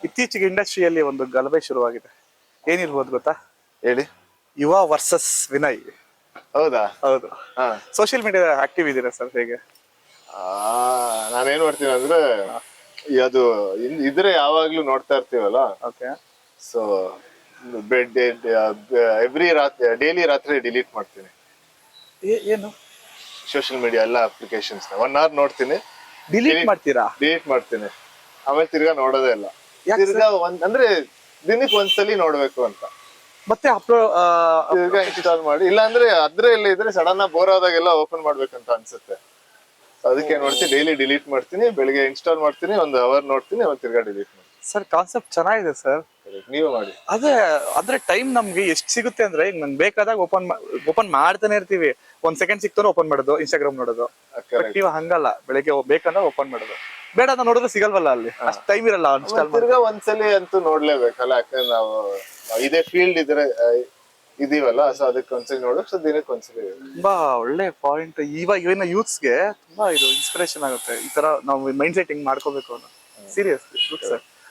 ಇತ್ತೀಚೆಗೆ ಇಂಡಸ್ಟ್ರಿಯಲ್ಲಿ ಒಂದು ಗಲಭೆ ಶುರುವಾಗಿದೆ. ಏನಿರ್ಬೋದು ಗೊತ್ತಾ? ಹೇಳಿ. ಯುವ ವರ್ಸಸ್ ವಿನಯ್. ಹೌದಾ? ಹೌದು. ಹಾ. ಸೋಷಿಯಲ್ ಮೀಡಿಯಾ ಆಕ್ಟಿವ್ ಇದ್ದೀರಾ ಸರ್, ಹೇಗೆ? ನಾನೇನ್ ಮಾಡ್ತೀನಿ ಅಂದ್ರೆ ಅದು ಇದ್ರೆ ಯಾವಾಗ್ಲೂ ನೋಡ್ತಾ ಇರ್ತೀವಲ್ಲ. ಓಕೆ. ಸೊ ಬೆಡ್ ಎವ್ರಿ ರಾತ್ರಿ ಡೈಲಿ ರಾತ್ರಿ ಡಿಲೀಟ್ ಮಾಡ್ತೀನಿ ಏನು ಸೋಷಿಯಲ್ ಮೀಡಿಯಾ ಎಲ್ಲ ಅಪ್ಲಿಕೇಶನ್ಸ್ 1 hour ನೋಡ್ತೀನಿ, ಡಿಲೀಟ್ ಮಾಡ್ತೀರಾ? ಡಿಲೀಟ್ ಮಾಡ್ತೀನಿ. ಆಮೇಲೆ ತಿರ್ಗಾ ನೋಡೋದೇ ಇಲ್ಲ. ಯಾಕೆ ತಿರ್ಗಾ ಅಂದ್ರೆ ದಿನಕ್ಕೆ ಒಂದ್ಸಲಿ ನೋಡ್ಬೇಕು ಅಂತ ಮತ್ತೆ ತಿರ್ಗಾ ಇನ್ಸ್ಟಾಲ್ ಮಾಡಿ. ಇಲ್ಲ ಅಂದ್ರೆ ಅದ್ರೆ ಎಲ್ಲ ಇದ್ರೆ ಸಡನ್ ಬೋರ್ ಆದಾಗೆಲ್ಲ ಓಪನ್ ಮಾಡ್ಬೇಕಂತ ಅನ್ಸುತ್ತೆ. ಅದಕ್ಕೆ ಏನ್ ಮಾಡ್ತೀನಿ, ಡೈಲಿ ಡಿಲೀಟ್ ಮಾಡ್ತೀನಿ. ಬೆಳಿಗ್ಗೆ ಇನ್ಸ್ಟಾಲ್ ಮಾಡ್ತೀನಿ, 1 hour ನೋಡ್ತೀನಿ, ಆಮೇಲೆ ತಿರ್ಗಾ ಡಿಲೀಟ್ ಮಾಡ್ತೀನಿ. ಸರ್ ಕಾನ್ಸೆಪ್ಟ್ ಚೆನ್ನಾಗಿದೆ ಸರ್. ನೀವು ಮಾಡಿ. ಅದೇ ಅಂದ್ರೆ ಟೈಮ್ ನಮ್ಗೆ ಎಷ್ಟು ಸಿಗುತ್ತೆ ಅಂದ್ರೆ, ಈಗ ನನ್ ಬೇಕಾದಾಗ ಓಪನ್ ಮಾಡ್ತಾನೆ ಇರ್ತೀವಿ. 1 second ಸಿಕ್ತಾನೆ ಓಪನ್ ಮಾಡೋದು, ಇನ್ಸ್ಟಾಗ್ರಾಮ್ ನೋಡೋದು. ನೀವು ಹಂಗಲ್ಲ, ಬೆಳಿಗ್ಗೆ ಬೇಕಂದ್ರೆ ಓಪನ್ ಮಾಡೋದು, ಬೇಡ ಅಂತ ನೋಡಿದ್ರೆ ಸಿಗಲ್ವಲ್ಲ, ಅಲ್ಲಿ ಅಷ್ಟು ಟೈಮ್ ಇರಲ್ಲ ಇನ್ಸ್ಟಾಲ್. ತಿರ್ಗಾ ಒಂದ್ಸಲಿ ಅಂತೂ ನೋಡ್ಲೇಬೇಕಲ್ಲ, ಯಾಕಂದ್ರೆ ನಾವು ಇದೇ ಫೀಲ್ಡ್ ಇದ್ರೆ ಇದೀವಲ್ಲ. ಸೊ ಅದಕ್ಕೆ ಒಂದ್ಸಲಿ ನೋಡಕ್, ಸೊ ದಿನಕ್ಕೆ ಒಂದ್ಸಲಿ. ತುಂಬಾ ಒಳ್ಳೆ ಪಾಯಿಂಟ್. ಇವಾಗಿನ ಯೂತ್ಸ್ಗೆ ತುಂಬಾ ಇದು ಇನ್ಸ್ಪಿರೇಷನ್ ಆಗುತ್ತೆ. ಈ ತರ ನಾವು ಮೈಂಡ್ ಸೆಟ್ ಹಿಂಗ್ ಮಾಡ್ಕೋಬೇಕು ಅನ್ನೋ. Seriously good sir.